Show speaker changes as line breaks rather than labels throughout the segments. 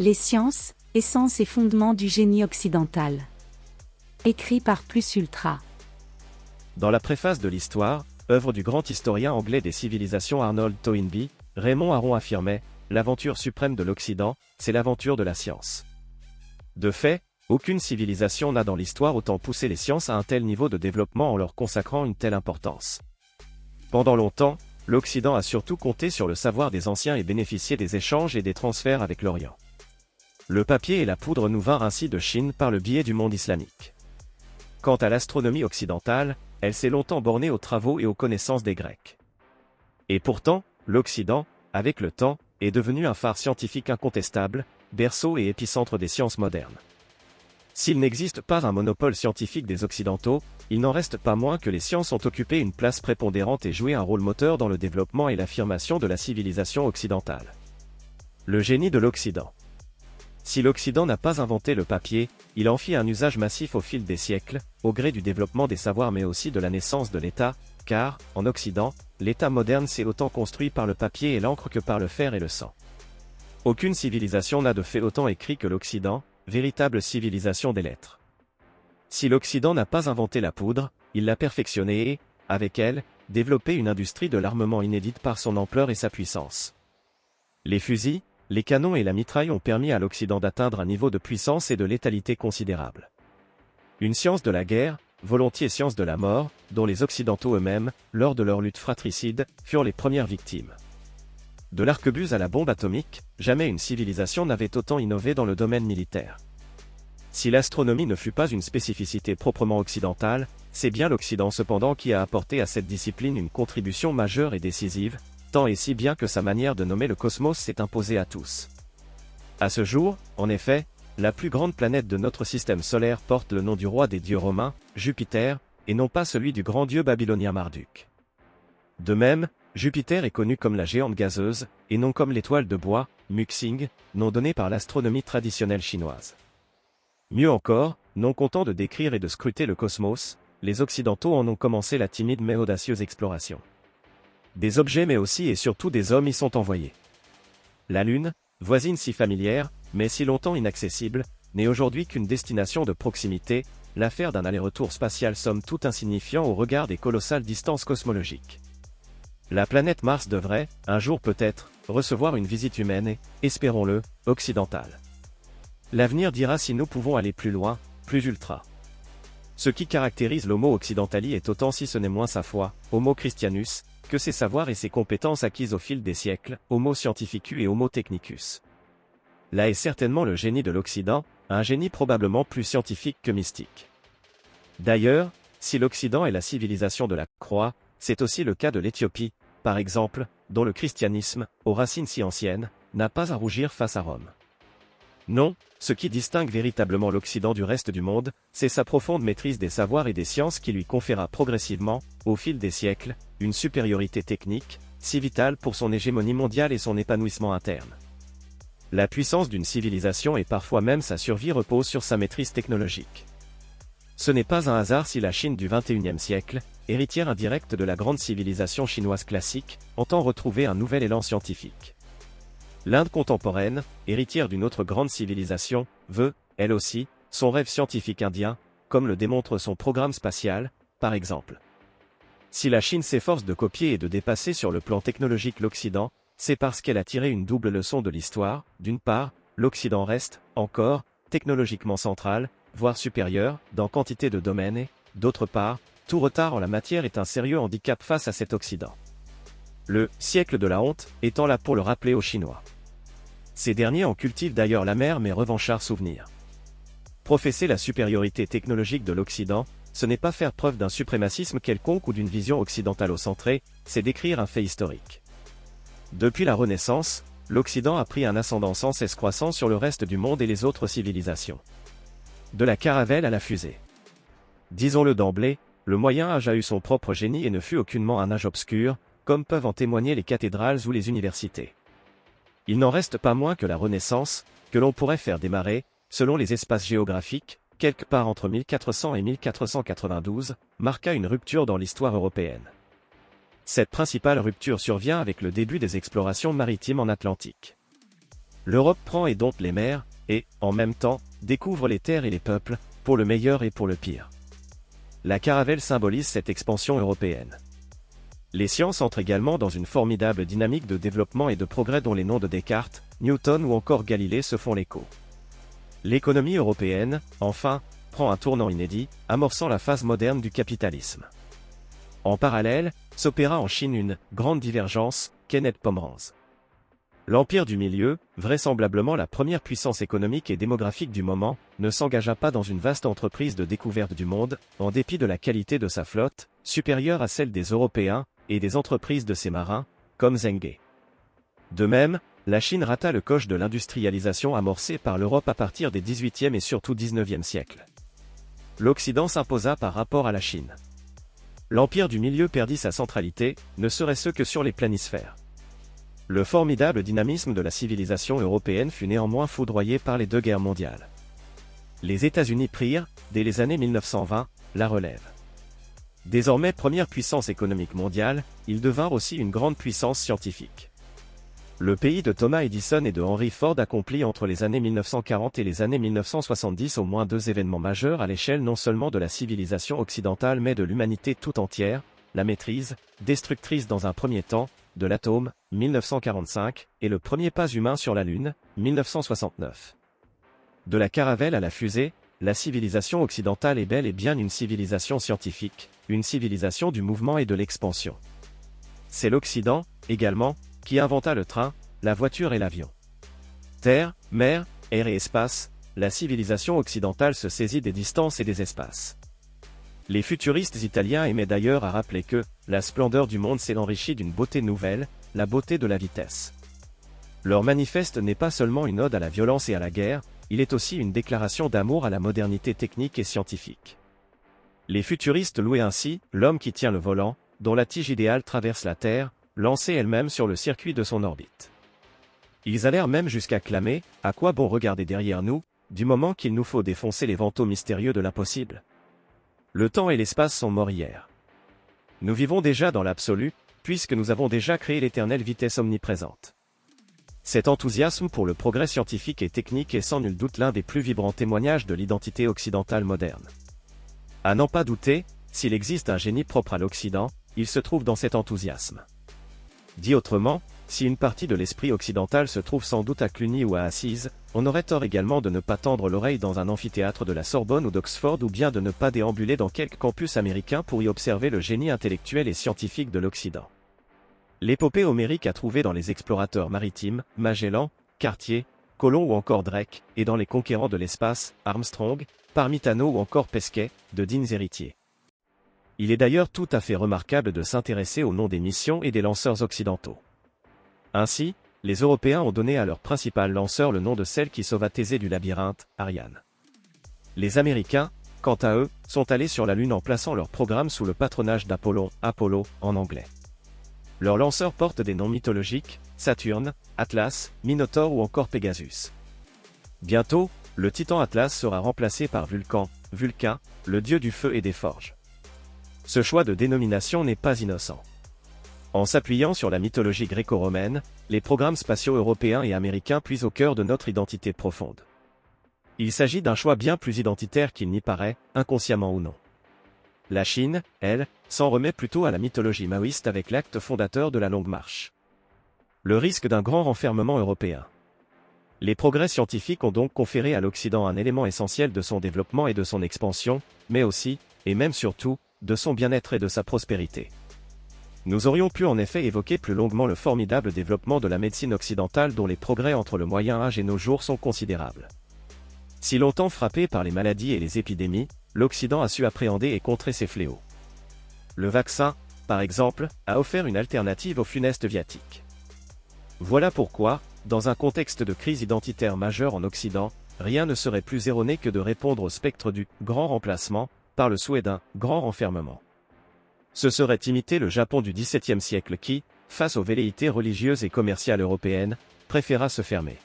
Les sciences, essence et fondement du génie occidental. Écrit par Plus Ultra.
Dans la préface de l'Histoire, œuvre du grand historien anglais des civilisations Arnold Toynbee, Raymond Aron affirmait « L'aventure suprême de l'Occident, c'est l'aventure de la science ». De fait, aucune civilisation n'a dans l'histoire autant poussé les sciences à un tel niveau de développement en leur consacrant une telle importance. Pendant longtemps, l'Occident a surtout compté sur le savoir des anciens et bénéficié des échanges et des transferts avec l'Orient. Le papier et la poudre nous vinrent ainsi de Chine par le biais du monde islamique. Quant à l'astronomie occidentale, elle s'est longtemps bornée aux travaux et aux connaissances des Grecs. Et pourtant, l'Occident, avec le temps, est devenu un phare scientifique incontestable, berceau et épicentre des sciences modernes. S'il n'existe pas un monopole scientifique des Occidentaux, il n'en reste pas moins que les sciences ont occupé une place prépondérante et joué un rôle moteur dans le développement et l'affirmation de la civilisation occidentale. Le génie de l'Occident. Si l'Occident n'a pas inventé le papier, il en fit un usage massif au fil des siècles, au gré du développement des savoirs mais aussi de la naissance de l'État, car, en Occident, l'État moderne s'est autant construit par le papier et l'encre que par le fer et le sang. Aucune civilisation n'a de fait autant écrit que l'Occident, véritable civilisation des lettres. Si l'Occident n'a pas inventé la poudre, il l'a perfectionnée et, avec elle, développé une industrie de l'armement inédite par son ampleur et sa puissance. Les fusils, les canons et la mitraille ont permis à l'Occident d'atteindre un niveau de puissance et de létalité considérable. Une science de la guerre, volontiers science de la mort, dont les Occidentaux eux-mêmes, lors de leur lutte fratricide, furent les premières victimes. De l'arquebuse à la bombe atomique, jamais une civilisation n'avait autant innové dans le domaine militaire. Si l'astronomie ne fut pas une spécificité proprement occidentale, c'est bien l'Occident cependant qui a apporté à cette discipline une contribution majeure et décisive, tant et si bien que sa manière de nommer le cosmos s'est imposée à tous. À ce jour, en effet, la plus grande planète de notre système solaire porte le nom du roi des dieux romains, Jupiter, et non pas celui du grand dieu babylonien Marduk. De même, Jupiter est connu comme la géante gazeuse, et non comme l'étoile de bois, Muxing, nom donné par l'astronomie traditionnelle chinoise. Mieux encore, non contents de décrire et de scruter le cosmos, les Occidentaux en ont commencé la timide mais audacieuse exploration. Des objets mais aussi et surtout des hommes y sont envoyés. La Lune, voisine si familière, mais si longtemps inaccessible, n'est aujourd'hui qu'une destination de proximité, l'affaire d'un aller-retour spatial somme toute insignifiant au regard des colossales distances cosmologiques. La planète Mars devrait, un jour peut-être, recevoir une visite humaine et, espérons-le, occidentale. L'avenir dira si nous pouvons aller plus loin, plus ultra. Ce qui caractérise l'Homo occidentali est autant si ce n'est moins sa foi, Homo Christianus, que ses savoirs et ses compétences acquises au fil des siècles, Homo scientificus et Homo technicus. Là est certainement le génie de l'Occident, un génie probablement plus scientifique que mystique. D'ailleurs, si l'Occident est la civilisation de la croix, c'est aussi le cas de l'Éthiopie, par exemple, dont le christianisme, aux racines si anciennes, n'a pas à rougir face à Rome. Non, ce qui distingue véritablement l'Occident du reste du monde, c'est sa profonde maîtrise des savoirs et des sciences qui lui conféra progressivement, au fil des siècles, une supériorité technique, si vitale pour son hégémonie mondiale et son épanouissement interne. La puissance d'une civilisation et parfois même sa survie repose sur sa maîtrise technologique. Ce n'est pas un hasard si la Chine du XXIe siècle, héritière indirecte de la grande civilisation chinoise classique, entend retrouver un nouvel élan scientifique. L'Inde contemporaine, héritière d'une autre grande civilisation, veut, elle aussi, son rêve scientifique indien, comme le démontre son programme spatial, par exemple. Si la Chine s'efforce de copier et de dépasser sur le plan technologique l'Occident, c'est parce qu'elle a tiré une double leçon de l'histoire. D'une part, l'Occident reste, encore, technologiquement central, voire supérieur, dans quantité de domaines et, d'autre part, tout retard en la matière est un sérieux handicap face à cet Occident. Le « siècle de la honte » étant là pour le rappeler aux Chinois. Ces derniers en cultivent d'ailleurs l'amer mais revanchard souvenir. Professer la supériorité technologique de l'Occident, ce n'est pas faire preuve d'un suprémacisme quelconque ou d'une vision occidentalo-centrée, c'est décrire un fait historique. Depuis la Renaissance, l'Occident a pris un ascendant sans cesse croissant sur le reste du monde et les autres civilisations. De la caravelle à la fusée. Disons-le d'emblée, le Moyen Âge a eu son propre génie et ne fut aucunement un âge obscur, comme peuvent en témoigner les cathédrales ou les universités. Il n'en reste pas moins que la Renaissance, que l'on pourrait faire démarrer, selon les espaces géographiques, quelque part entre 1400 et 1492, marqua une rupture dans l'histoire européenne. Cette principale rupture survient avec le début des explorations maritimes en Atlantique. L'Europe prend et dompte les mers, et, en même temps, découvre les terres et les peuples, pour le meilleur et pour le pire. La caravelle symbolise cette expansion européenne. Les sciences entrent également dans une formidable dynamique de développement et de progrès dont les noms de Descartes, Newton ou encore Galilée se font l'écho. L'économie européenne, enfin, prend un tournant inédit, amorçant la phase moderne du capitalisme. En parallèle, s'opéra en Chine une grande divergence, Kenneth Pomeranz. L'Empire du Milieu, vraisemblablement la première puissance économique et démographique du moment, ne s'engagea pas dans une vaste entreprise de découverte du monde, en dépit de la qualité de sa flotte, supérieure à celle des Européens, et des entreprises de ses marins, comme Zheng. De même, la Chine rata le coche de l'industrialisation amorcée par l'Europe à partir des XVIIIe et surtout XIXe siècles. L'Occident s'imposa par rapport à la Chine. L'Empire du Milieu perdit sa centralité, ne serait-ce que sur les planisphères. Le formidable dynamisme de la civilisation européenne fut néanmoins foudroyé par les deux guerres mondiales. Les États-Unis prirent, dès les années 1920, la relève. Désormais première puissance économique mondiale, ils devinrent aussi une grande puissance scientifique. Le pays de Thomas Edison et de Henry Ford accomplit entre les années 1940 et les années 1970 au moins deux événements majeurs à l'échelle non seulement de la civilisation occidentale mais de l'humanité tout entière, la maîtrise, destructrice dans un premier temps, de l'atome, 1945, et le premier pas humain sur la Lune, 1969. De la caravelle à la fusée, la civilisation occidentale est bel et bien une civilisation scientifique, une civilisation du mouvement et de l'expansion. C'est l'Occident, également, qui inventa le train, la voiture et l'avion. Terre, mer, air et espace, la civilisation occidentale se saisit des distances et des espaces. Les futuristes italiens aimaient d'ailleurs à rappeler que la splendeur du monde s'est enrichie d'une beauté nouvelle, la beauté de la vitesse. Leur manifeste n'est pas seulement une ode à la violence et à la guerre, il est aussi une déclaration d'amour à la modernité technique et scientifique. Les futuristes louaient ainsi l'homme qui tient le volant, dont la tige idéale traverse la Terre, lancée elle-même sur le circuit de son orbite. Ils allèrent même jusqu'à clamer « À quoi bon regarder derrière nous, du moment qu'il nous faut défoncer les vantaux mystérieux de l'impossible ?» Le temps et l'espace sont morts hier. Nous vivons déjà dans l'absolu, puisque nous avons déjà créé l'éternelle vitesse omniprésente. Cet enthousiasme pour le progrès scientifique et technique est sans nul doute l'un des plus vibrants témoignages de l'identité occidentale moderne. À n'en pas douter, s'il existe un génie propre à l'Occident, il se trouve dans cet enthousiasme. Dit autrement, si une partie de l'esprit occidental se trouve sans doute à Cluny ou à Assise, on aurait tort également de ne pas tendre l'oreille dans un amphithéâtre de la Sorbonne ou d'Oxford ou bien de ne pas déambuler dans quelque campus américain pour y observer le génie intellectuel et scientifique de l'Occident. L'épopée homérique a trouvé dans les explorateurs maritimes, Magellan, Cartier, Colomb ou encore Drake, et dans les conquérants de l'espace, Armstrong, Parmitano ou encore Pesquet, de dignes héritiers. Il est d'ailleurs tout à fait remarquable de s'intéresser au nom des missions et des lanceurs occidentaux. Ainsi, les Européens ont donné à leur principal lanceur le nom de celle qui sauva Thésée du labyrinthe, Ariane. Les Américains, quant à eux, sont allés sur la Lune en plaçant leur programme sous le patronage d'Apollon, Apollo, en anglais. Leurs lanceurs portent des noms mythologiques, Saturne, Atlas, Minotaure ou encore Pegasus. Bientôt, le titan Atlas sera remplacé par Vulcan, Vulcain, le dieu du feu et des forges. Ce choix de dénomination n'est pas innocent. En s'appuyant sur la mythologie gréco-romaine, les programmes spatiaux européens et américains puisent au cœur de notre identité profonde. Il s'agit d'un choix bien plus identitaire qu'il n'y paraît, inconsciemment ou non. La Chine, elle, s'en remet plutôt à la mythologie maoïste avec l'acte fondateur de la Longue Marche. Le risque d'un grand renfermement européen. Les progrès scientifiques ont donc conféré à l'Occident un élément essentiel de son développement et de son expansion, mais aussi, et même surtout, de son bien-être et de sa prospérité. Nous aurions pu en effet évoquer plus longuement le formidable développement de la médecine occidentale dont les progrès entre le Moyen Âge et nos jours sont considérables. Si longtemps frappé par les maladies et les épidémies, l'Occident a su appréhender et contrer ces fléaux. Le vaccin, par exemple, a offert une alternative au funeste viatique. Voilà pourquoi, dans un contexte de crise identitaire majeure en Occident, rien ne serait plus erroné que de répondre au spectre du « grand remplacement » par le souhait d'un « grand renfermement ». Ce serait imiter le Japon du XVIIe siècle qui, face aux velléités religieuses et commerciales européennes, préféra se fermer.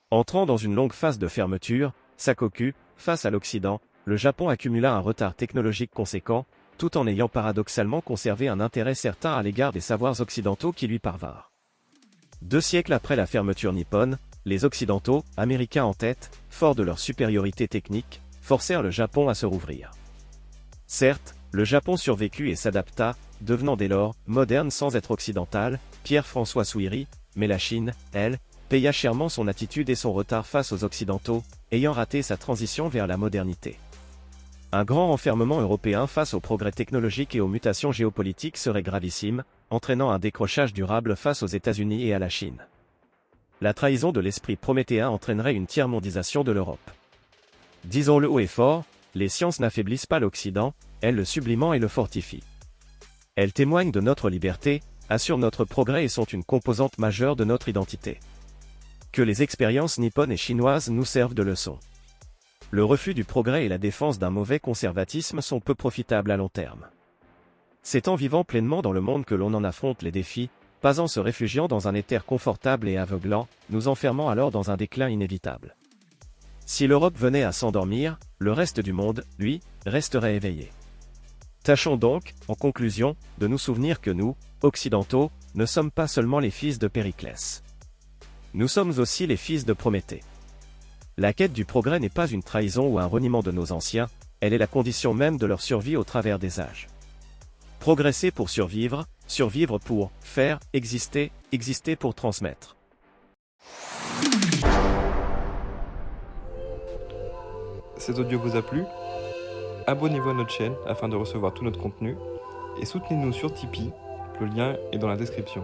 Entrant dans une longue phase de fermeture, Sakoku, face à l'Occident, le Japon accumula un retard technologique conséquent, tout en ayant paradoxalement conservé un intérêt certain à l'égard des savoirs occidentaux qui lui parvinrent. 2 siècles après la fermeture nippone, les Occidentaux, Américains en tête, forts de leur supériorité technique, forcèrent le Japon à se rouvrir. Certes, le Japon survécut et s'adapta, devenant dès lors moderne sans être occidental, Pierre-François Souiri, mais la Chine, elle, paya chèrement son attitude et son retard face aux Occidentaux, ayant raté sa transition vers la modernité. Un grand renfermement européen face aux progrès technologiques et aux mutations géopolitiques serait gravissime, entraînant un décrochage durable face aux États-Unis et à la Chine. La trahison de l'esprit prométhéen entraînerait une tiers-mondisation de l'Europe. Disons-le haut et fort, les sciences n'affaiblissent pas l'Occident, elles le sublimant et le fortifient. Elles témoignent de notre liberté, assurent notre progrès et sont une composante majeure de notre identité. Que les expériences nippones et chinoises nous servent de leçon. Le refus du progrès et la défense d'un mauvais conservatisme sont peu profitables à long terme. C'est en vivant pleinement dans le monde que l'on en affronte les défis, pas en se réfugiant dans un éther confortable et aveuglant, nous enfermant alors dans un déclin inévitable. Si l'Europe venait à s'endormir, le reste du monde, lui, resterait éveillé. Tâchons donc, en conclusion, de nous souvenir que nous, occidentaux, ne sommes pas seulement les fils de Périclès. Nous sommes aussi les fils de Prométhée. La quête du progrès n'est pas une trahison ou un reniement de nos anciens, elle est la condition même de leur survie au travers des âges. Progresser pour survivre, survivre pour faire, exister, exister pour transmettre.
Cet audio vous a plu ? Abonnez-vous à notre chaîne afin de recevoir tout notre contenu et soutenez-nous sur Tipeee, le lien est dans la description.